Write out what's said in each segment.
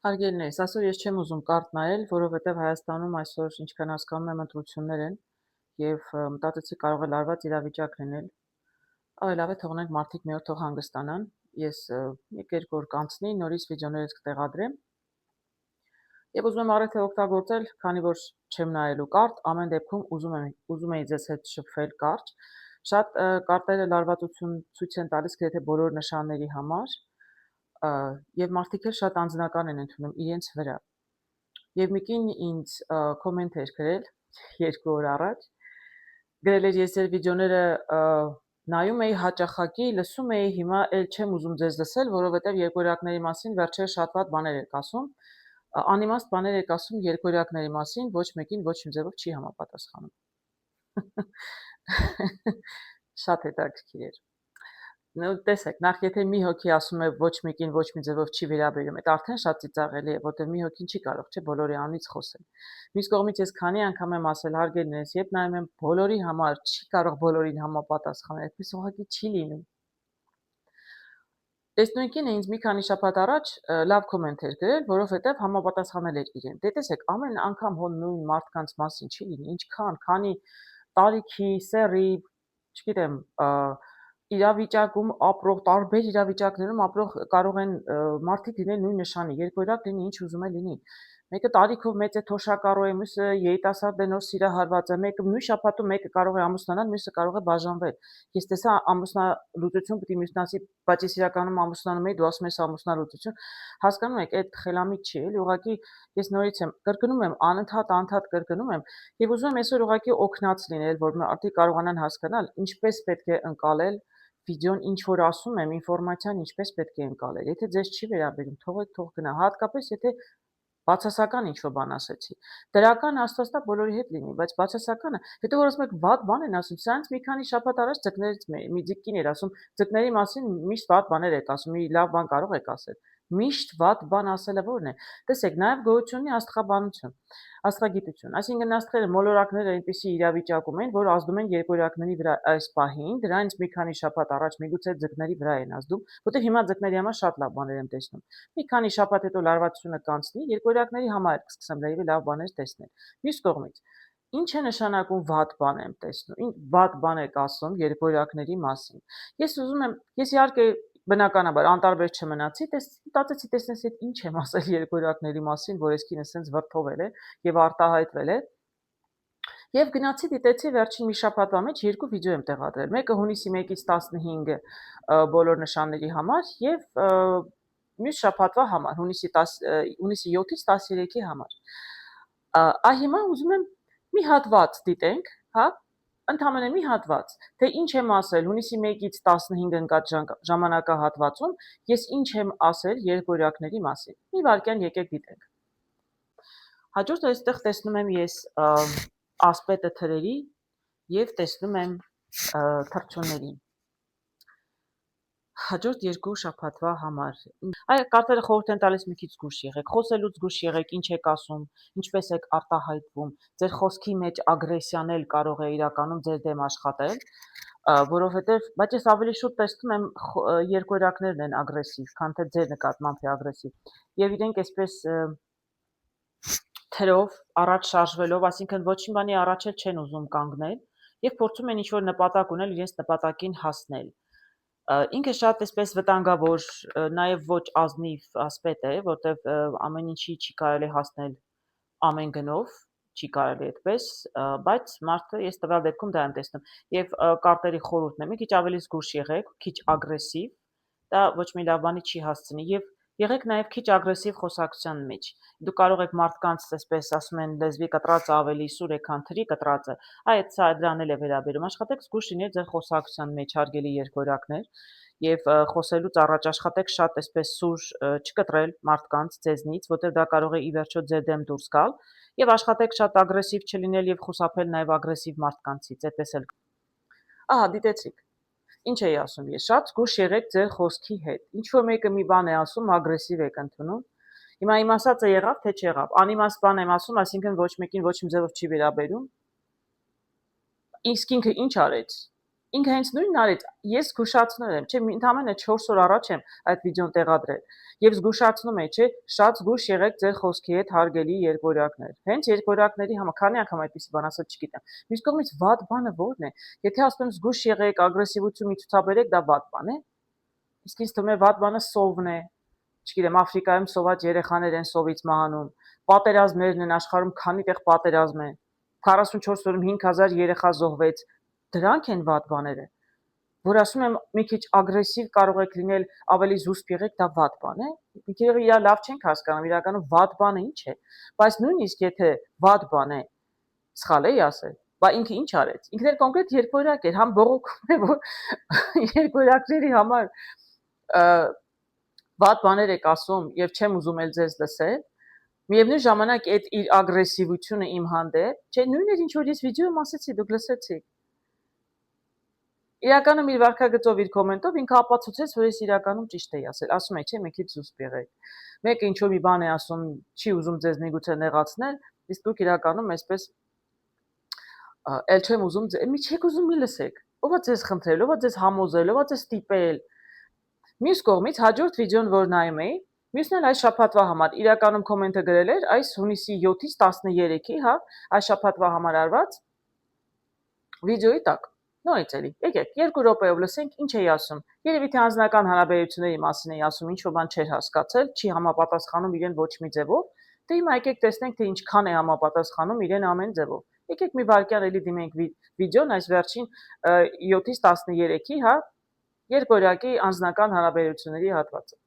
Հարգելիներս, այսօր ես չեմ ուզում կարդ նայել, որովհետև Հայաստանում այսօր, ինչքան հասկանում եմ, ընտրություններ են եւ մտածեցի կարող է լարված իրավիճակ լինել։ Ավելի լավ է թողնենք մարդիկ մի օր թող հանգստանան։ Ես երկու օր կանցնի, նորից վիդեոներս կտեղադրեմ եւ ուզում եմ առիթը օգտագործել, քանի որ չեմ նայելու կարդ, ամեն դեպքում ուզում եի ձեզ հետ շփվել կարճ։ Շատ կարտերը լարվածություն ցույց են տալիս գրեթե բոլոր նշանների համար, եւ մարդիկ էլ շատ անձնական են ընդունում իրենց վրա։ Եվ մի կին ինձ կոմենտ էր գրել 2 օր առաջ, գրել էր ես ձեր վիդեոները նայում էի հաճախակի, լսում էի, հիմա էլ չեմ ուզում ձեզ լսել, որովհետև երկորյակների մասին վերջերս շատ վատ բաներ եք ասում, անիմաստ բաներ եք ասում երկորյակների մասին, ոչ մեկին ոչ մի ձևով չի համապատասխանում։ Շատ հետաքրքիր էր։ Նո տեսեք, նախ եթե մի հոգի ասում է ոչ մեկին ոչ մի ձևով չի վերաբերում, այդ արդեն շատ ծիծաղելի է, որտեղ մի հոգին չի կարող, չէ, բոլորի անունից խոսել։ Մյուս կողմից ես քանի անգամ եմ ասել հարգելիներս, երբ նայում եմ բոլորի համար չի կարող բոլորին համապատասխանել, այդպես ուղղակի չի լինում։ Տեսնույքին ինձ մի քանի շաբաթ առաջ լավ կոմենտ էր գրել, որովհետև համապատասխանել էր իրեն։ Դե տեսեք, ամեն անգամ հո նույն մարդկանց մասին չի լինի, քանի տարիքի, սեռի, չգիտեմ, իրավիճակում ապրող, տարբեր իրավիճակներում ապրող կարող են մարդիկ լինել նույն նշանի, երկորյակ լինի, ինչ ուզում է լինի։ Մեկը տարիքով մեծ է, թոշակառու է, մյուսը երիտասարդ է, նոր սիրահարված է, մեկը նույն շաբաթում մեկը կարող է ամուսնանալ, մյուսը կարող է բաժանվել։ Ես տեսա ամուսնալուծություն պիտի մյուսն ասի, բայց ես իրականում ամուսնանում եի, դու ասում ես ամուսնալուծություն։ Հասկանում եք, այդ խելամիտ չի, էլի, ուղղակի ես նորից եմ կրկնում եմ, անընդհատ կրկնում եմ, եւ ուզում եմ այսօր ուղղակի օգնած լինել, որ մարդիկ կարողանան հասկանալ, ինչպես պետք է ընկալել վիդեոն, ինչ որ ասում եմ, ինֆորմացիան ինչպես պետք է ընկալել։ Եթե ձեզ չի վերաբերում, թողեք, թող գնա, հատկապես եթե բացասական ինչ-որ բան ասեցի։ Դրական աստվածտա բոլորի հետ լինի, բայց բացասականը, հետո որ ասում եք վատ բան են ասում, սրանց մի քանի շաբաթ առաջ ձկներից մի ձկին էր ասում, ձկների մասին միշտ վատ բաներ եք ասում, մի լավ բան կարող եք ասել։ Միշտ վատ բան ասելը ո՞րն է։ Տեսեք, նաև գոյություն ունի աստղաբանություն, աստղագիտություն։ Այսինքն աստղերը, մոլորակները այնպիսի իրավիճակում են, որ ազդում են երկորյակների վրա այս պահին, դրանից մի քանի շաբաթ առաջ միգուցե ձկների վրա են ազդում, որտեղ հիմա ձկների համար շատ լավ բաներ եմ տեսնում։ Մի քանի շաբաթ հետո լարվածությունը կանցնի, երկորյակների համար կսկսեմ լրիվ լավ բաներ տեսնել։ Մյուս կողմից, ինչ է նշանակում վատ բան եմ տեսնում, ինչ վատ բան եք ասում երկորյակների մասին։ Ես ուզում եմ, ես իհարկե բնականաբար անտարբեր չմնացի, մտածեցի տեսնես այդ ինչ եմ ասել երկորյակների մասին, որ ես կինս sense վրթովել է եւ արտահայտվել է։ Եվ գնացի դիտեցի վերջին մի շաբաթվա մեջ 2 վիդեո եմ տեղադրել։ Մեկը հունիսի 1-ից 15 բոլոր նշանների համար եւ մյուս շաբաթվա համար, հունիսի 7-ից 13-ի համար։ Հիմա ուզում եմ մի հատված դիտենք, հա, ընդհանրապես մի հատված, թե ինչ եմ ասել հունիսի 1-ից 15 ընկած ժամանակահատվածում, ես ինչ եմ ասել երկորյակների մասին։ Մի վարքյան եկեք դիտենք։ Հաջորդ այստեղ տեսնում եմ ես ասպետը թրերի եւ տեսնում եմ թռչունների։ Հաջորդ 2 շաբաթվա համար։ Այ կարտերը խորհուրդ են տալիս մի քիչ զգուշ եղեք, խոսելուց զգուշ եղեք, ինչ եք ասում, ինչպես եք արտահայտվում, ձեր խոսքի մեջ ագրեսիան էլ կարող է իրականում ձեր դեմ աշխատել, որովհետև, բայց ես ավելի շուտ տեսնում եմ երկորյակներն են ագրեսիվ, քան թե ձեր նկատմամբ է ագրեսիվ։ Եվ իրենք այսպես թրով առաջ շարժվելով, այսինքն ոչինչ բանի առաջ էլ չեն ուզում կանգնել եւ փորձում են ինչ-որ նպատակ ունել, իրենց նպատակին հասնել։ Ինքը շատ այսպես վտանգավոր, նաև ոչ ազնիվ ասպետ է, որտեղ ամեն ինչի չի կարելի հասնել ամեն գնով, չի կարելի այդպես, բայց մարդը ես տվյալ դեպքում դա եմ տեսնում։ Եվ կարտերի խորհուրդն է, մի քիչ ավելի զգուշ եղեք, քիչ ագրեսիվ, դա ոչ մի լավ բանի չի հասցնի եւ եղեք նաև քիչ ագրեսիվ խոսակցության մեջ։ Դու կարող եք մարդկանց, այսպես ասում են, լեզվի կտրածը ավելի սուր է, քան թրի կտրածը։ Այդ սա դրան էլ է վերաբերում։ Աշխատեք զգուշ լինել ձեր խոսակցության մեջ, հարգելի երկորյակներ, եւ խոսելուց առաջ աշխատեք շատ այսպես սուր չկտրել մարդկանց ձեզնից, որտեղ դա կարող է ի վերջո ձեր դեմ դուրս գալ, եւ աշխատեք շատ ագրեսիվ չլինել եւ խուսափել նաեւ ագրեսիվ մարդկանցից, այդպես էլ։ Ահա, դիտեցիք։ Ինչ էի ասում ես, շատ զգուշ եղեք ձեր խոսքի հետ։ Ինչ որ մեկը մի բան է ասում, ագրեսիվ եք ընդունում։ Հիմա իմ ասածը եղավ, թե չեղավ։ Անիմաստ բան եմ ասում, այսինքն ոչ մեկին ոչ մի ձևով չի վերաբերում։ Իսկ ինքը ինչ արեց։ ինքը հենց նույնն արեց, ես զգուշացնում եմ, չէ, ընդամենը 4 օր առաջ եմ այդ վիդեոն տեղադրել եւ զգուշացնում եմ, չէ, շատ զգուշ եղեք ձեր խոսքի հետ հարգելի երկորյակներ։ Հենց երկորյակների համար քանի անգամ այդպեսի բան ասած չգիտեմ։ Մյուս կողմից վատ բանը ո՞րն է։ Եթե ասում եմ զգուշ եղեք, ագրեսիվություն մի ցուցաբերեք, դա վատ բան է։ Իսկ ինձ թվում է վատ բանը սովն է։ Չգիտեմ, Աֆրիկայում սոված երեխաներ են սովից մահանում, պատերազմներն են աշխարհում, քանի տեղ պատերազմ է։ 44 օրում 5000 երեխա զոհվեց։ Դրանք են վատ բաները, որ ասում եմ մի քիչ ագրեսիվ կարող եք լինել, ավելի զուսպ եղեք, դա վատ բան է։ Մի քիչ իրա լավ չենք հասկանում, իրականում վատ բանը ինչ է։ Բայց նույնիսկ եթե վատ բան է, սխալ է ասել, բա ինքը ինչ արեց։ Ինքն էլ կոնկրետ երկորյակ էր, համ բողոքում է, որ երկորյակների համար վատ բաներ եք ասում եւ չեմ ուզում էլ ձեզ լսել։ Միևնույն ժամանակ այդ իր ագրեսիվությունը իմ հանդեպ, չէ, նույնն էր ինչ որ ես վիդեոյում ասեցի, դուք լսեցիք։ Իրականում իր վարքագծով իր կոմենտով ինքը ապացուցեց, որ ես իրականում ճիշտ էի ասել։ Ասում է, չէ, մի քիչ զուսպ եղեք։ Մեկը ինչ որ մի բան է ասում, չի ուզում ձեզ միգուցե նեղացնել, իսկ դուք իրականում այսպես էլ չեմ ուզում, մի չեք ուզում մի լսեք։ Ո՞վ է ձեզ խնդրել, ո՞վ է ձեզ համոզել, ո՞վ է ձեզ ստիպել։ Մյուս կողմից հաջորդ վիդեոն, որ նայում էի, մյուսն էլ այս շաբաթվա համար իրականում կոմենտը գրել էր այս հունիսի 7-ից 13-ի, հա, այս շաբաթվա համար արված վիդեոյի տակ։ Նորից էլի, եկեք, 2 րոպեով լսենք ինչ էի ասում։ Երևի թե անձնական հարաբերությունների մասին էի ասում, ինչ որ բան չէր հասկացել, չի համապատասխանում իրեն ոչ մի ձևով։ Դե հիմա եկեք տեսնենք, թե ինչքան է համապատասխանում իրեն ամեն ձևով։ Եկեք մի վարքյան էլի դիմենք վիդեոն այս վերջին 7-ից 13-ի, հա, երկորյակի անձնական հարաբերությունների հատվածը։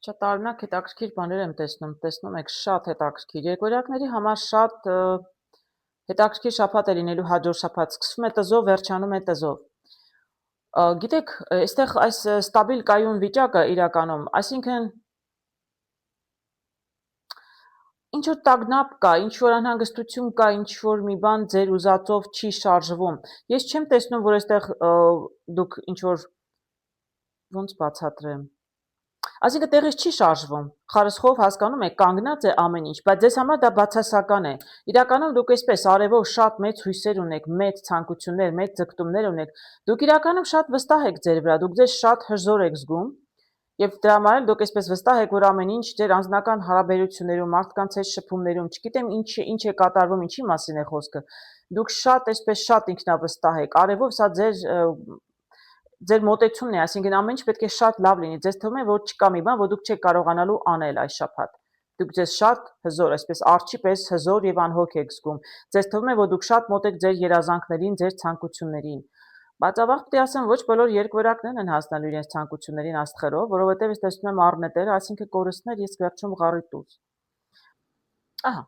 Շատ տարօրինակ հետաքրքիր բաներ եմ տեսնում եք շատ հետաքրքիր երկորյակների համար շատ հետաքրքիր շաբաթ է լինելու հաջորդ շաբաթ, սկսվում է տզով, վերջանում է տզով։ Գիտեք, այստեղ այս ստաբիլ կայուն վիճակը իրականում, այսինքն ինչ որ տագնապ կա, ինչ որ անհանգստություն կա, ինչ որ մի բան ձեր ուզածով չի շարժվում։ Ես չեմ տեսնում, որ այստեղ դուք ինչ որ ոնց բացատրեմ։ Այսինքն տեղից չի շարժվում, խարսխով հասկանում եք, կանգնած է ամեն ինչ, բայց ձեզ համար դա բացասական է։ Իրականում դուք այսպես արևով շատ մեծ հույսեր ունեք, մեծ ցանկություններ, մեծ ձգտումներ ունեք։ Դուք իրականում շատ վստահ եք ձեր վրա, դուք ձեզ շատ հզոր եք զգում, եւ դրա համար էլ դուք այսպես վստահ եք, որ ամեն ինչ ձեր անձնական հարաբերություններում, մարդկանց հետ շփումներում, չգիտեմ ինչ է կատարվում, ինչի մասին է խոսքը։ Դուք շատ այսպես շատ ինքնավստահ եք, արևով սա ձեր մոտեցումն է, այսինքն ամեն ինչ պետք է շատ լավ լինի։ Ձեզ թվում է, որ չկա մի բան, որ դուք չեք կարողանալու անել այս շաբաթ։ Դուք ձեզ շատ հզոր, այսպես արջի պես հզոր եւ անհոգ եք զգում։ Ձեզ թվում է, որ դուք շատ մոտ եք ձեր երազանքներին, ձեր ցանկություններին։ Բայց ավաղ պետք է ասեմ, ոչ բոլոր երկորյակներն են հասնելու իրենց ցանկություններին աստղերով, որովհետեւ ես տեսնում եմ առնետերը, այսինքն կորստներ, ես վերջում ղարի տուզ։ Ահա,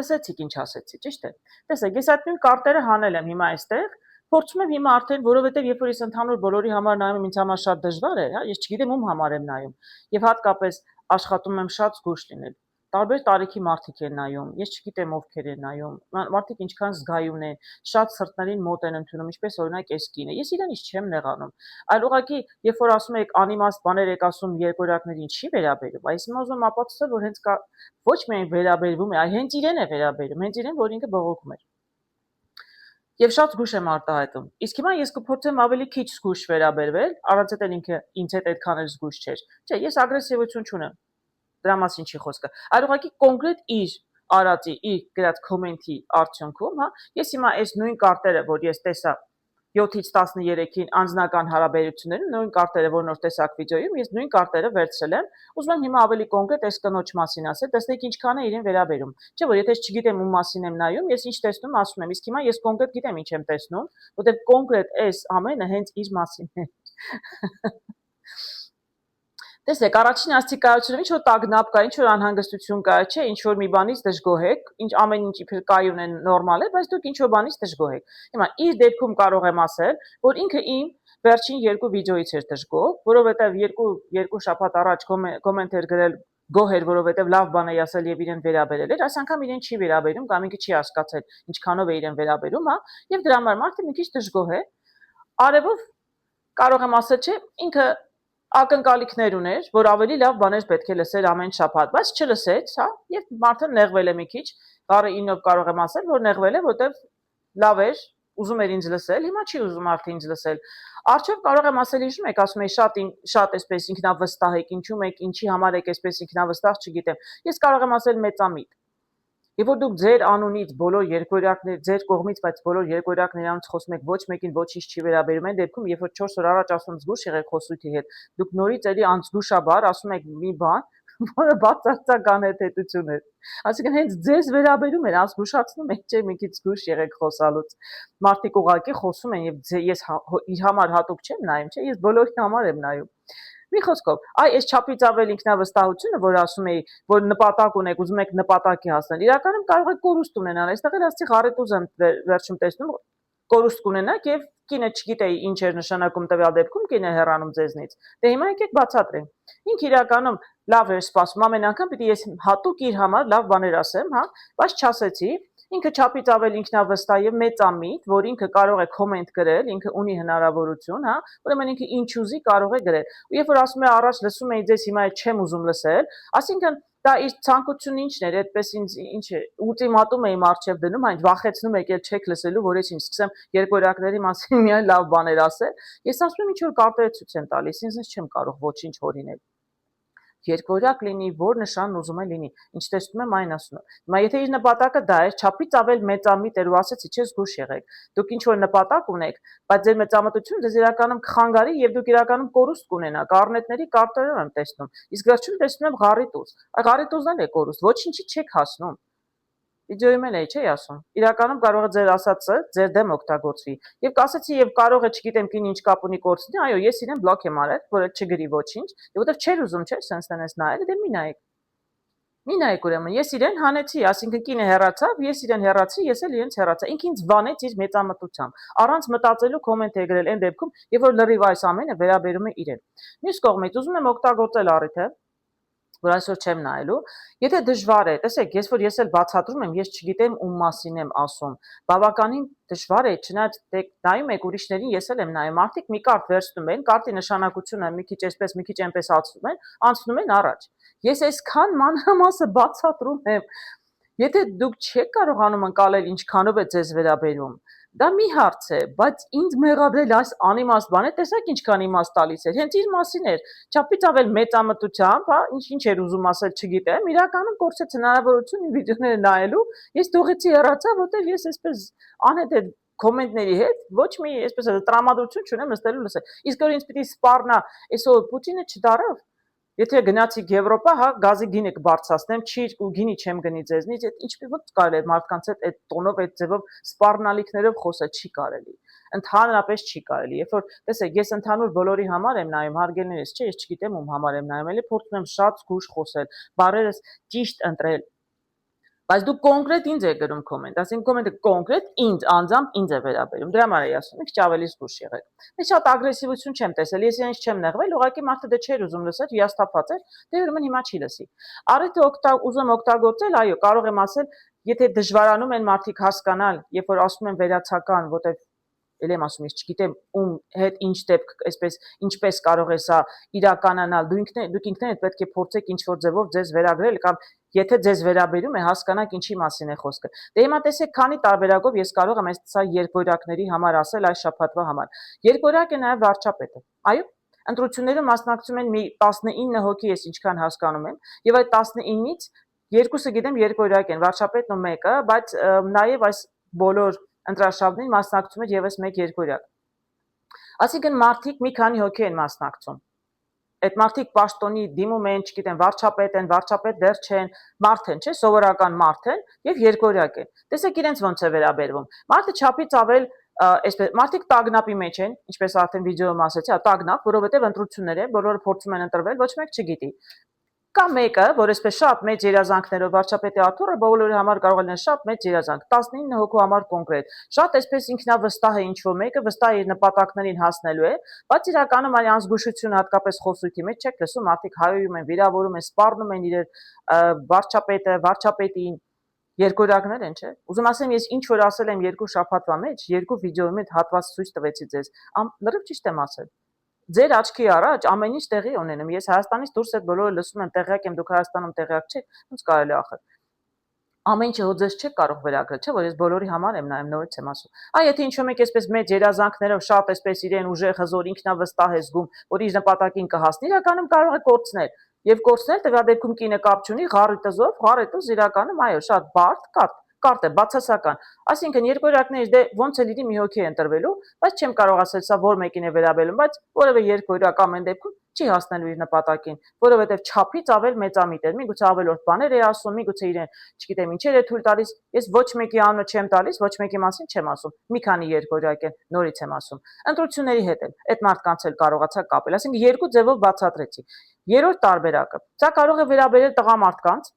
լսեցիք ինչ ասեցի, ճիշտ է։ Տեսեք, ես այդ նույն կարտերը հանել եմ հիմա այստեղ։ Փորձում եմ հիմա արդեն, որովհետև երբ որ ես ընդհանուր բոլորի համար նայում եմ, ինձ համար շատ դժվար է, հա, ես չգիտեմ ում համար եմ նայում։ Եվ հատկապես աշխատում եմ շատ զգույշ լինել։ Տարբեր տարիքի մարդիկ են նայում, ես չգիտեմ ովքեր են նայում, մարդիկ ինչքան զգայուն են, շատ սրտներին մոտ են ընդունում, ինչպես օրինակ այս կինը։ Ես իրանից չեմ նեղանում, այլ ուղղակի, երբ որ ասում եք անիմաստ բաներ եք ասում երկորյակներին չի վերաբերում, այս իմ ուզում ապացուցել, որ հենց ոչ միայն վերաբերվում է, այլ հենց իրեն է վերաբերում, հենց իրեն, որ ինքը բողոքում էր։ Եվ շատ զգույշ եմ արտահայտում։ Իսկ հիմա ես կփորձեմ ավելի քիչ զգույշ վերաբերվել, առանց էլ ինքը ինձ հետ այդքան էլ զգույշ չէր։ Չէ, ես ագրեսիվություն չունեմ։ Դրա մասին չի խոսքը։ Այլ ուղղակի կոնկրետ իր արածի, իր գրած կոմենտի արդյունքում, հա, ես հիմա այս նույն կարտերը, որ ես տեսա 7-ից 13-ին անձնական հարաբերություններում, նույն կարտերը, որ նոր տեսակ վիդեոյում, ես նույն կարտերը վերցրել եմ, ուզում եմ հիմա ավելի կոնկրետ այս կնոջ մասին ասել, տեսնեք ինչքան է իրեն վերաբերում։ Չէ՞ որ եթե չգիտեմ ում մասին եմ նայում, ես ինչ տեսնում, ասում եմ, իսկ հիմա ես կոնկրետ գիտեմ ինչ եմ տեսնում, որտեղ կոնկրետ այս ամենը հենց իր մասին է։ Տեսեք, առաջին աստիճանությունով ինչ որ տագնապ կա, ինչ որ անհանգստություն կա, չէ, ինչ որ մի բանից դժգոհ եք, ինչ ամեն ինչ իբր կայուն է, նորմալ է, բայց դուք ինչ որ բանից դժգոհ եք։ Հիմա իր դեպքում կարող եմ ասել, որ ինքը իմ վերջին 2 վիդեոից էր դժգոհ, որովհետև երկու շաբաթ առաջ կոմենտ էր գրել գոհ էր, որովհետև լավ բան էի ասել եւ իրեն վերաբերել էր, այս անգամ իրեն չի վերաբերում, կամ ինքը չի հասկացել ինչքանով է իրեն վերաբերում, հա, եւ դրա համար մարդը մի քիչ դժգոհ է։ Արևով կարող եմ ասել, չէ, ինքը ակնկալիքներ ուներ, որ ավելի լավ բաներ պետք է լսեր ամեն շաբաթ, բայց չլսեց, հա, եւ մարդը նեղվել է մի քիչ, բառը ինով կարող եմ ասել, որ նեղվել է, որտեվ լավ էր, ուզում էր ինձ լսել, հիմա չի ուզում արդեն ինձ լսել։ Արդյոք կարող եմ ասել, հիշում եք, ասում էի շատ էսպես ինքնավստահ եք, ինչու եք, ինչի համար եք էսպես ինքնավստահ, չգիտեմ։ Ես կարող եմ ասել մեծամիտ։ Եվ որ դուք ձեր անունից բոլոր երկորյակներ, ձեր կողմից, բայց բոլոր երկորյակներանից խոսում եք, ոչ մեկին ոչինչ չի վերաբերում, այն դեպքում, երբ որ 4 օր առաջ ասում զգուշ եղեք խոսույթի հետ, դուք նորից էլի անզգուշաբար ասում եք մի բան, որը բացարձական հետեւություն է։ Այսինքն հենց ձեզ վերաբերում էր, ազգուշացնում եք, չէ, մի քիչ զգուշ եղեք խոսալուց։ Մարդիկ ուղղակի խոսում են եւ ես իր համար հատուկ չեմ նայում, չէ, ես բոլորի համար եմ նայում։ Մի խոսքով, այս չափից ավել ինքնավստահությունը, որ ասում էի, որ նպատակ ունեք, ուզում եք նպատակի հասնել, իրականում կարող եք կորուստ ունենալ։ Այստեղ էլ ասի ղարետուզ եմ վերջում տեսնում, կորուստ կունենաք եւ կինը չգիտեի ինչ էր նշանակում տվյալ դեպքում, կինը հեռանում ձեզնից։ Դե հիմա եկեք բացատրենք։ Ինքը իրականում լավ էր սպասում, ամեն անգամ պիտի ես հատուկ իր համար լավ բաներ ասեմ, հա, բայց չասեցի։ Ինքը չափից ավել ինքնավստահ եւ մեծամիտ, որ ինքը կարող է կոմենտ գրել, ինքը ունի հնարավորություն, հա, ուրեմն ինքը ինչ ուզի կարող է գրել։ Ու երբ որ ասում է առաջ լսում էի ձեզ, հիմա չեմ ուզում լսել, ասինքն դա իր ցանկությունն ինչն էր, այդպես ինձ ինչ է, ուլտիմատում էի մարչև դնում, այն վախեցնում եք, էլ չեք լսելու, որ ես ինչ սկսեմ երկորյակների մասին միայն լավ բաներ ասել։ Ես ասում եմ ինչ որ կարտերացուց եմ տալիս, ինձ չեմ կարող ոչինչ հորինել։ Երկորյակ լինի, որ նշանն ուզում է լինի, ինչ տեսնում եմ այն ասում եմ։ Հիմա եթե իր նպատակը դա էր, չափից ավել մեծամիտ էր ու ասեցի, չէ, զգուշ եղեք։ Դուք ինչ որ նպատակ ունեք, բայց ձեր մեծամտությունը ձեզ իրականում կխանգարի եւ դուք իրականում կորուստ կունենաք։ Առնետների կարտերով եմ տեսնում։ Իսկ վերջում տեսնում եմ ղարիտուզ։ Ղարիտուզն էլ է կորուստ, ոչինչի չեք հասնում։ Վիդեոյում էլ էի, չէի ասում։ Իրականում կարող է ձեր ասածը ձեր դեմ օգտագործվի։ Եվ կասեցի եւ կարող է, չգիտեմ, կին ինչ կապ ունի կորցնի, այո, ես իրեն բլոկ եմ արել, որ չգրի ոչինչ, եւ որովհետեւ չէր ուզում, չէ, սենց տենես նայել, դե մի նայեք։ Մի նայեք ուրեմն, ես իրեն հանեցի, ասինքն կինը հեռացավ, ես իրեն հեռացի, ես էլ իրենց հեռացա։ Ինքը ինձ վանեց իր մեծամտությամբ, առանց մտածելու կոմենտ է գրել այն դեպքում, երբ որ լրիվ այս ամենը վերաբերում է իրեն։ Մյուս կողմից ուզում եմ օգտագործել առիթը, որ այսօր չեմ նայելու, եթե դժվար է, տեսեք, ես էլ բացատրում եմ, ես չգիտեմ ում մասին եմ ասում, բավականին դժվար է, չնայած դե նայում եք ուրիշներին, ես էլ եմ նայում, մարդիկ մի կարտ վերցնում են, կարտի նշանակությունը մի քիչ այսպես, մի քիչ այնպես անցնում են առաջ։ Ես այսքան մանրամասը բացատրում եմ, եթե դուք չեք կարողանում ընկալել ինչքանով է ձեզ վերաբերում, դա մի հարց է, բայց ինձ մեղադրել այս անիմաստ բանը, տեսակ ինչքան իմաստ տալիս էր, հենց իր մասին էր, չափից ավել մեծամտությամբ, հա, ինչ էր ուզում ասել, չգիտեմ, իրականում կորցրեց հնարավորություն իմ վիդեոները նայելու, ես թողեցի հեռացա, որտեղ ես այսպես անհետ կոմենտների հետ ոչ մի այսպես տրամադրություն չունեմ նստելու լսել։ Իսկ որ ինձ պիտի սպառնա, այսօր Պուտինը չդարավ։ Եթե գնացիք Եվրոպա, հա, գազի գինը կբարձրացնեմ, չի ու գինի չեմ գնի ձեզնից, այդ ինչպես ոնց կարելի է մարդկանց հետ այդ տոնով, այդ ձևով սպառնալիքներով խոսել չի կարելի։ Ընդհանրապես չի կարելի։ Երբ որ տեսեք, ես ընդհանուր բոլորի համար եմ նայում, հարգելներս, չէ, ես չգիտեմ ում համար եմ նայում, էլի փորձում եմ շատ զգուշ խոսել, բառերս ճիշտ ընտրել։ Բայց դու կոնկրետ ինձ եք գրում կոմենտ, ասենք կոմենտը կոնկրետ ինձ, անձամբ ինձ է վերաբերում։ Դրա համար էի ասում, եք ավելի զգուշ եղեք։ Ես շատ ագրեսիվություն չեմ տեսել, ես իրենց չեմ նեղվել, ուղղակի մարդը դե չէր ուզում լսել, հիասթափված էր, դե ուրեմն հիմա չի լսի։ Առիթը ուզում օգտագործել, այո, կարող եմ ասել, եթե դժվարանում են մարդիկ հասկանալ, երբ որ ասում են վերացական, որտեղ էլ եմ ասում, ես չգիտեմ ում հետ ինչ դեպք, այսպես ինչպես կարող է սա իրականանալ, դուք ինքներդ պետք է փորձեք ինչ-որ ձևով ձեզ վերագրել կամ եթե ձեզ վերաբերում է, հասկանաք ինչի մասին է խոսքը։ Դե հիմա տեսեք, քանի տարբերակով ես կարող եմ այս երկորյակների համար ասել այս շաբաթվա համար։ Երկորյակ է նաև վարչապետը։ Այո, ընտրություններում մասնակցում են մի 19 հոգի, ես ինչքան հասկանում եմ, եւ այդ 19-ից երկուսը գիտեմ երկորյակ են, վարչապետն ու մեկը, բայց նաև այս բոլոր ընտրաշավներին մասնակցում էր եւս մեկ երկորյակ։ Այսինքն մարդիկ մի քանի հոգի են մասնակցում։ Այդ մարդիկ պաշտոնի դիմում են, չգիտեմ, վարչապետ են, վարչապետ դեռ չեն, մարդ են, չէ, սովորական մարդ են եւ երկորյակ են։ Տեսեք իրենց ոնց է վերաբերվում։ Մարդը չափից ավել այսպես մարդիկ տագնապի մեջ են, ինչպես արդեն վիդեոում ասացի, տագնապ, որովհետեւ ընտրություններ են, բոլորը փորձում են ընտրվել, ոչ մեկ չգիտի։ Կա մեկը, որ այսպես շատ մեծ երազանքներով վարչապետի աթոռը բոլորի համար կարող է լինել շատ մեծ երազանք, 19 հոգու համար կոնկրետ։ Շատ այսպես ինքնավստահ է ինչ-որ մեկը, վստահ է իր նպատակներին հասնելու է, բայց իրականում այն անզգուշությունը հատկապես խոսույթի մեջ չեք լսում, մարդիկ հայոյում են, վիրավորում են, սպառնում են իրեր վարչապետը, վարչապետին, երկորյակներ են, չէ։ Ուզում ասեմ, ես ինչ որ ասել եմ 2 շաբաթվա մեջ, 2 վիդեոյի մեջ հատված ցույց տվեցի ձեզ։ Լրիվ ճիշտ եմ ասել։ Ձեր աչքի առաջ ամեն ինչ տեղի ունենում։ Ես Հայաստանից դուրս այդ բոլորը լսում եմ, տեղյակ եմ, դուք Հայաստանում տեղյակ չեք, ոնց կարելի ախր։ ամեն ինչը հո ձեզ չեք կարող վերագրել, չէ՞ որ ես բոլորի համար եմ նայում, նորից եմ ասում։ Եթե ինչ-որ մեկ այսպես մեծ երազանքներով շատ այսպես իրեն ուժեղ հզոր ինքնավստահ է զգում, որ իր նպատակին կհասնի, իրականում կարող է կորցնել։ Եվ կորցնել տվյալ դեպքում կինը կապ չունի, ղարի տզով, ղարետուզ իրականում այո, շատ բարդ, կարտ է, բացասական։ Այսինքն երկորյակներից դե ոնց էլ իրի մի հոգի է ընտրվելու, բայց չեմ կարող ասել սա որ մեկին է վերաբերում, բայց որևէ երկորյակ ամեն դեպքում չի հասնելու իր նպատակին, որովհետև չափից ավել մեծամիտ է, միգուցե ավելորդ բաներ է ասում, միգուցե իրեն, չգիտեմ, ինչեր է թույլ տալիս, ես ոչ մեկի անունը չեմ տալիս, ոչ մեկի մասին չեմ ասում, մի քանի երկորյակ են, նորից եմ ասում, ընտրությունների հետ էլ, այդ մարդկանց էլ կարողացա կապել, այսինքն երկու ձևով բացատրեցի։ Երրորդ տարբերակը, սա կարող է վերաբերել տղամարդկանց,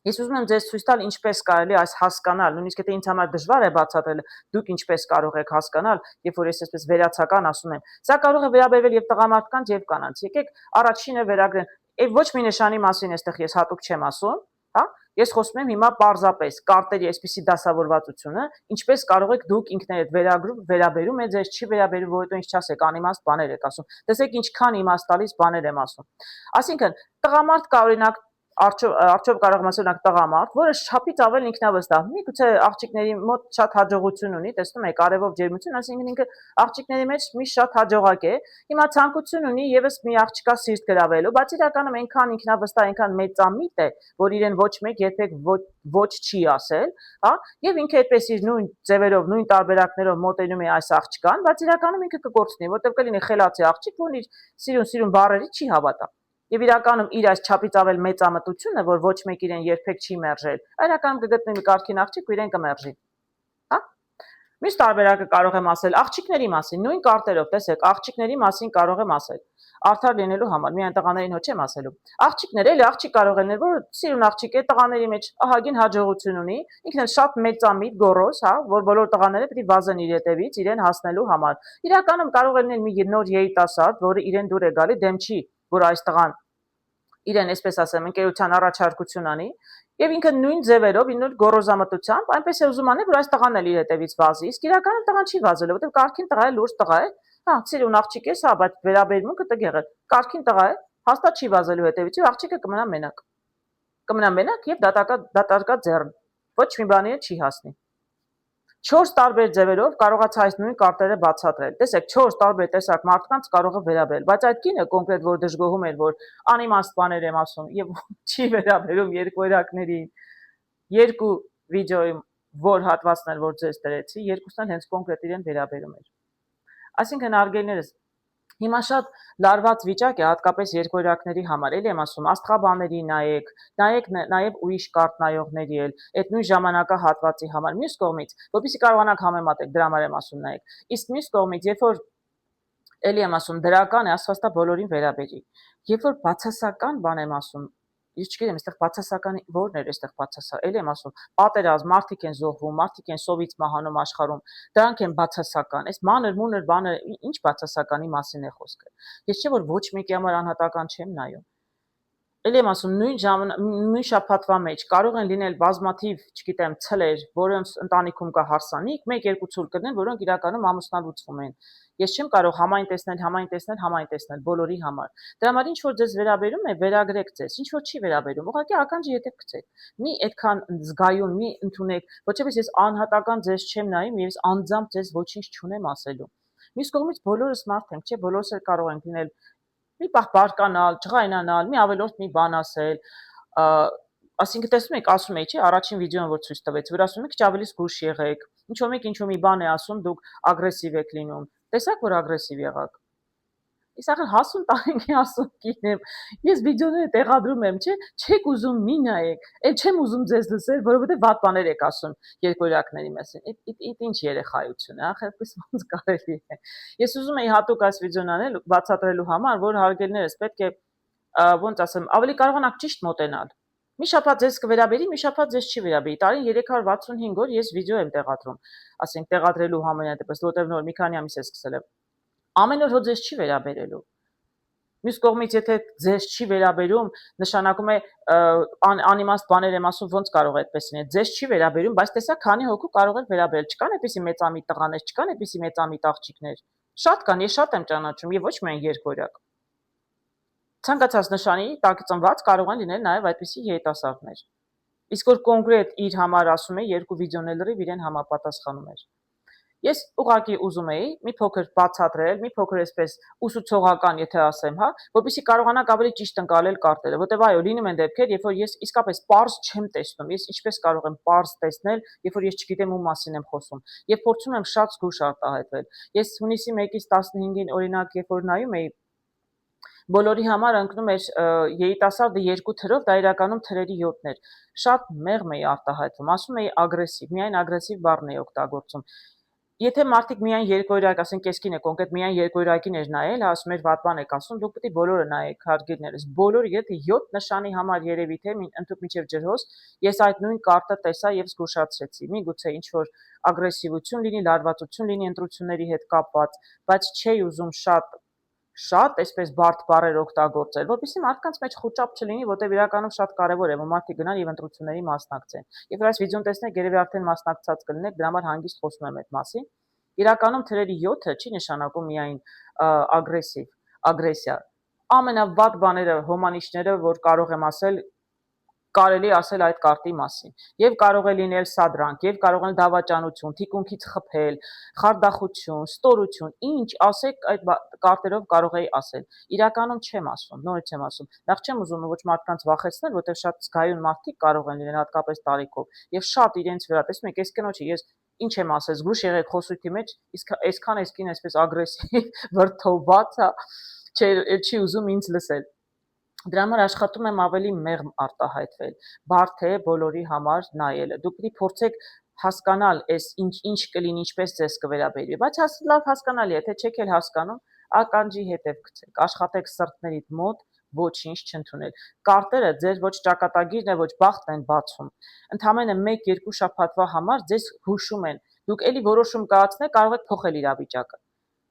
ես ուզում եմ ձեզ ցույց տալ ինչպես կարելի այս հասկանալ, նույնիսկ եթե ինձ համար դժվար է բացատրելը, դուք ինչպես կարող եք հասկանալ, երբ որ ես այսպես վերացական ասում եմ։ Սա կարող է վերաբերվել եւ տղամարդկանց եւ կանանց։ Եկեք առաջինը վերագրեն։ Եվ ոչ մի նշանի մասին այստեղ ես հատուկ չեմ ասում, հա։ Ես խոսում եմ հիմա պարզապես կարտերի այսպիսի դասավորվածությունը, ինչպես կարող եք դուք ինքներդ վերաբերում է ձեզ, չի վերաբերում, որովհետեւ ինչ չասեք, անիմաստ բաներ եք ասում։ Տեսեք ինչքան իմաստ տալիս բաներ եմ ասում։ Այսինքն տղամարդ կա օրինակ Արդյոք կարող եմ ասել տղամարդ, որը շապից ավել ինքնավստահ, միգուցե աղջիկների մոտ շատ հաջողություն ունի, տեսնում եք, արևով ջերմություն, այսինքն ինքը աղջիկների մեջ միշտ շատ հաջողակ է, հիմա ցանկություն ունի եւս մի աղջկա սիրտ գրավելու, բայց իրականում այնքան ինքնավստահ, այնքան մեծամիտ է, որ իրեն ոչ մեկ երբեք ոչ չի ասել, հա, եւ ինքը այդպես իր նույն ձևերով, նույն տարբերակներով մոտենում է այս աղջկան, բայց իրականում ինքը կկորցնի, որտեղ կլինի խելացի աղջիկ, որն իր սիրուն բառերի չի հավատա։ Եվ իրականում իր այս չափից ավել մեծամտությունը, որ ոչ մեկ իրեն երբեք չի մերժել, իրականում կգտնի մի կարգին աղջիկ ու իրեն կմերժի։ Հա։ Մյուս տարբերակը կարող եմ ասել աղջիկների մասին, նույն կարտերով, տեսեք, աղջիկների մասին կարող եմ ասել։ Արդար լինելու համար, միայն տղաներին հո չեմ ասելու։ Աղջիկներ, էլի աղջիկ կարող են, որ սիրուն աղջիկ է, տղաների մեջ ահագին հաջողություն ունի, ինքն էլ շատ մեծամիտ, գոռոզ, հա, որ բոլոր տղաները պիտի վազեն իր հետևից իրեն հասնելու համար։ Իրականում կարող է լինել մի նոր երիտասարդ, որը իրեն դուր է գալի, դեմ չի, որ այս տղան իրեն, այսպես ասեմ, ընկերության առաջարկություն անի, եւ ինքը նույն ձևերով, նույն գոռոզամտությամբ, այնպես է ուզում անել, որ այս տղան էլ իր հետևից վազի, իսկ իրականում տղան չի վազելու, որովհետեւ կարգին տղա է, լուրջ տղա է, հա, սիրուն աղջիկ է, հա, բայց վերաբերմունքը տգեղ է, կարգին տղա է, հաստատ չի վազելու հետևից, եւ աղջիկը կմնա մենակ։ Կմնա մենակ եւ դատարկա ձեռն, ոչ մի բանի չի հասնի։ 4 տարբեր ձևերով կարողացա այս նույն կարտերը բացատրել։ Տեսեք, 4 տարբեր տեսակ մարդկանց կարող է վերաբերել, բայց այդ կինը կոնկրետ որ դժգոհում էր, որ անիմաստ բաներ եմ ասում եւ չի վերաբերում երկորյակներին, երկու վիդեոյում որ հատվածն էր որ ձեզ դրեցի, երկուսն էլ հենց կոնկրետ իրեն վերաբերում էր։ Այսինքն արգելներս հիմա շատ լարված վիճակ է հատկապես երկորյակների համար, էլի եմ ասում, աստղաբաների նայեք նաև ուրիշ կարտ նայողների էլ, այդ նույն ժամանակահատվածի համար, մյուս կողմից, որպեսզի կարողանաք համեմատել, դրա համար եմ ասում նայեք, իսկ մյուս կողմից, երբ որ էլի եմ ասում, դրական է, աստվածտա բոլորին վերաբերի, երբ որ բացասական բան եմ ասում, ես չգիտեմ, այստեղ բացասականի որն էր այստեղ բացասա, էլի եմ ասում, պատերազմ, մարդիկ են զոհվում, մարդիկ են սովից մահանում աշխարհում, դրանք են բացասական, այս մանր-մունր բանը, ինչ բացասականի մասին է խոսքը։ Ես չէ որ ոչ մեկի համար անհատական չեմ նայում։ Էլի եմ ասում, նույն շաբաթվա մեջ կարող են լինել բազմաթիվ, չգիտեմ, ցլեր, որոնց ընտանիքում կա հարսանիք, 1-2 ցուլ կնեն, որոնք իրականում ամուսնալուծվում են։ Ես չեմ կարող համայն տեսնել բոլորի համար։ Դրա համար ինչ որ ձեզ վերաբերում է, վերագրեք ձեզ, ինչ որ չի վերաբերում, ուղղակի ականջը ետեք գցեք։ Մի այդքան զգայուն, մի ընդունեք, ոչպես ես անհատական ձեզ չեմ նայում եւ ես անձամբ ձեզ ոչինչ չունեմ ասելու։ Մյուս կողմից բոլորս մարդ ենք, չէ, բոլորս էլ կարող ենք լինել մի պահ բարկանալ, ջղայնանալ, մի ավելորդ մի բան ասել, այսինքն տեսնում եք, ասում էի, չէ, առաջին վիդեոն որ ցույց տվեց, որ ասում եք, քիչ ավելի զգույշ եղեք, ինչ-որ մեկ ինչ-որ մի բան է ասում, դուք ագրեսիվ եք լինում, տեսաք, որ ագրեսիվ եղաք։ Ես ախր հասուն տարեկան ասում կին եմ, ես վիդեոները տեղադրում եմ, չէ, չեք ուզում մի նայեք, էլ չեմ ուզում ձեզ լսել, որովհետև վատ բաներ եք ասում երկորյակների մասին, այդ ինչ երեխայություն է, ախր այդպես ոնց կարելի է։ Ես ուզում եի հատուկ այս վիդեոն անել, բացատրելու համար, որ հարգելներս պետք է, ոնց ասեմ, ավելի կարողանաք ճիշտ մոտենալ։ Մի շաբաթ ձեզ կվերաբերի, մի շաբաթ ձեզ չի վերաբերի։ Տարին 365 օր ես վիդեո եմ տեղադրում, ասենք տեղադրելու համենայն դեպս, որտեղ նոր մի քանի ամիս է սկսել եմ։ Ամեն օր հո ձեզ չի վերաբերելու։ Մյուս կողմից, եթե ձեզ չի վերաբերում, նշանակում է անիմաստ բաներ եմ ասում, ոնց կարող է այդպես լինել։ Ձեզ չի վերաբերում, բայց տեսա քանի հոգու կարող է վերաբերել։ Չկան այդպիսի մեծամիտ տղաներ, չկան այդպիսի մեծամիտ աղջիկներ։ Շատ կան, ես շատ եմ ճանաչում եւ ոչ միայն երկորյակ։ Ցանկացած նշանի տակ ծնված կարող են լինել նաեւ այդպիսի երիտասարդներ։ Իսկ որ կոնկրետ իր համար ասում է, երկու վիդեոներ լրիվ իրեն համապատասխանում էր։ Ես ուղղակի ուզում էի մի փոքր բացատրել, մի փոքր այսպես ուսուցողական, եթե ասեմ, հա, որպեսզի կարողանաք ավելի ճիշտ ընկալել կարտերը, որտեվ այո, լինում են դեպքեր, երբ որ ես իսկապես պարզ չեմ տեսնում, ես ինչպես կարող եմ պարզ տեսնել, երբ որ ես չգիտեմ ում մասին եմ խոսում, եւ փորձում եմ շատ զգուշ արտահայտվել։ Ես հունիսի 1-ից 15-ին օրինակ, երբ որ նայում էի, բոլորի համար ընկնում էր երիտասարդը 2 թրով, դա իրականում թրերի 7-ն էր։ Շատ մեղմ էի արտահայտվում, ասում էի ագրեսիվ, միայն ագրեսիվ բառն էի օգտագործում։ Եթե մարդիկ միայն երկօրյակ, ասենք ես կին է կոնկրետ միայն երկօրյակին էր նայել, ասում էր վատ բան եք ասում, դուք պետք է բոլորը նայեք հարգելներս։ Բոլորը, եթե 7 նշանի համար երևի թե ընդհանուր միջև ջրհոս, ես այդ նույն կարտը տեսա եւ զգուշացրեցի։ Միգուցե ինչ որ ագրեսիվություն լինի, լարվածություն լինի ընտրությունների հետ կապված, բայց չէի ուզում շատ այսպես բարդ բառեր օգտագործել, որովհետեւ մարդկանց մեջ խոճապ չլինի, որտեղ իրականում շատ կարևոր է, որ մարդիկ գնան եւ ընտրությունների մասնակցեն։ Երբ որ այս վիդեոն տեսնեք, երևի արդեն մասնակցած կլինեք, դրա համար հանգիստ խոսում եմ այդ մասին։ Իրականում թրերի 7-ը չի նշանակում միայն ագրեսիա։ Ամենավատ բաները, հոմանիշները, որ կարող եմ ասել, կարելի ասել այդ կարտի մասին։ Եվ կարող է լինել սադրանք, եւ կարող է դավաճանություն, թիկունքից խփել, խարդախություն, ստորություն, ինչ ասեք այդ կարտերով կարող էի ասել։ Իրականում չեմ ասում, նորից եմ ասում։ Նախ չեմ ուզում ոչ մարդկանց վախեցնել, որտեղ շատ զգայուն մարդիկ կարող են լինել հատկապես տարիքով, եւ շատ իրենց վրա, տեսնում եք, այս կնոջը ես ինչ եմ ասել, զգուշ եղեք խոսույթի մեջ, իսկ այսքան էսքին այսպես ագրեսիվ, վրդովված, հա, չի ուզում ինձ լսել։ Դրա համար աշխատում եմ ավելի մեղմ արտահայտվել, բարդ է բոլորի համար նայելը։ Դուք պիտի փորձեք հասկանալ այս ինչ կլինի, ինչպես ձեզ կվերաբերվի, բայց լավ հասկանալի է, թե չեք էլ հասկանում, ականջի հետև գցեք, աշխատեք սրտներիդ մոտ ոչինչ չընդունել։ Կարտերը ձեր ոչ ճակատագիրն է, ոչ բախտն են բացում։ Ընդամենը 1-2 շաբաթվա համար ձեզ հուշում են։ Դուք էլի որոշում կայացնեք, կարող եք փոխել իրավիճակը։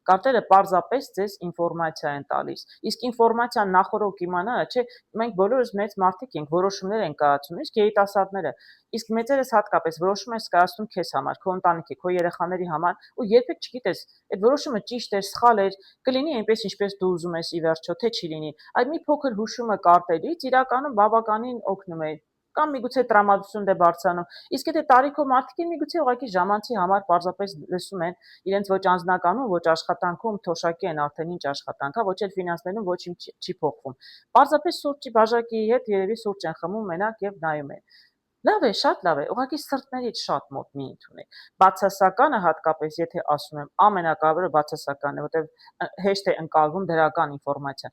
Կարտերը պարզապես ձեզ ինֆորմացիա են տալիս։ Իսկ ինֆորմացիան նախորոք իմանալը, չէ, մենք բոլորս մեծ մարդիկ ենք, որոշումներ ենք կայացնում, իսկ երիտասարդները, իսկ մեծերս հատկապես որոշում ես կայացնում քեզ համար, քո ընտանիքի, քո երեխաների համար, ու երբեք չգիտես, այդ որոշումը ճիշտ է, սխալ է, կլինի այնպես, ինչպես դու ուզում ես ի վերջո, թե չի լինի։ Այդ մի փոքր հուշումը կարտերից իրականում բավականին օգնում է կամ միգուցե տրամադրություն դե բարձրանում։ Իսկ եթե տարիքով մարդիկ են միգուցե ուղղակի ժամանցի համար պարզապես լսում են իրենց ոչ անձնականում, ոչ աշխատանքում թոշակի են արդեն ինչ աշխատանք, հա, ոչ էլ ֆինանսներում ոչինչ չի փոխվում։ Պարզապես սուրճի բաժակի հետ երևի սուրճ են խմում մենակ եւ նայում են։ Լավ է, շատ լավ է, ուղղակի սրտներից շատ մոտ մի ընդունեք։ Բացասականը հատկապես, եթե ասում եմ, ամենակարևորը բացասականն է, որտեղ հեշտ է ընկալվում դրական ինֆորմացիա։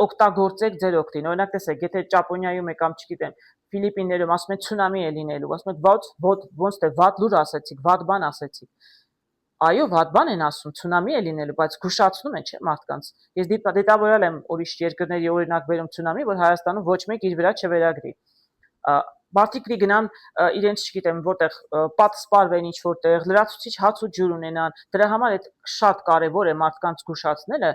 Օգտագործեք ձեր օգտին։ Օրինակ տեսեք, եթե Ճապոնիայում է կամ չգիտեմ, Ֆիլիպիններում ասում են ցունամի է լինելու, ասում են ոնց թե վատ լուր ասեցիք, վատ բան ասեցիք։ Այո, վատ բան են ասում, ցունամի է լինելու, բայց զգուշացնում են, չէ՞, մարդկանց։ Ես դիտավորել եմ ուրիշ երկրների օրինակ բերում ցունամի, որ Հայաստանում ոչ մեկ իր վրա չվերագրի։ Մարդիկ պիտի գնան իրենց, չգիտեմ, որտեղ պատ սպարվեն ինչ որտեղ, լրացուցիչ հաց ու ջուր ունենան։ Դրա համար այդ շատ կարևոր է մարդկանց զգուշացնելը,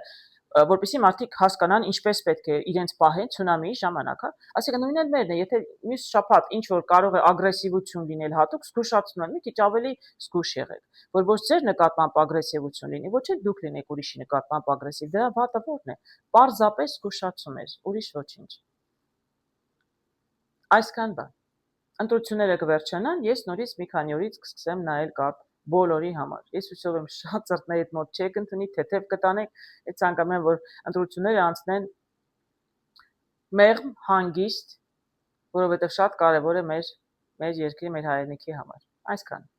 որպեսզի մարդիկ հասկանան ինչպես պետք է իրենց պահեն ցունամիի ժամանակ, հա։ Այսինքն նույնն էլ մերն է, եթե մյուս շաբաթ ինչ որ կարող է ագրեսիվություն լինել հատուկ, զգուշացնում եմ, մի քիչ ավելի զգուշ եղեք, որ ոչ ձեր նկատմամբ ագրեսիվություն լինի, ոչ էլ դուք լինեք ուրիշի նկատմամբ ագրեսիվ։ Դրա վատը ո՞րն է։ Պարզապես զգուշացում ես, ուրիշ ոչինչ։ Այսքան բան։ Ընտրությունները կվերջանան, ես նորից մի քանի օրից կսկսեմ նայել կարտ բոլորի համար։ Ես հուսով եմ շատ ծրտներիդ մոտ չեք ընդունի, թեթև կտանեք, այդ ցանկանում եմ, որ ընտրությունները անցնեն մեղմ, հանգիստ, որովհետև շատ կարևոր է մեր երկրի, մեր հայրենիքի համար։ Այսքան։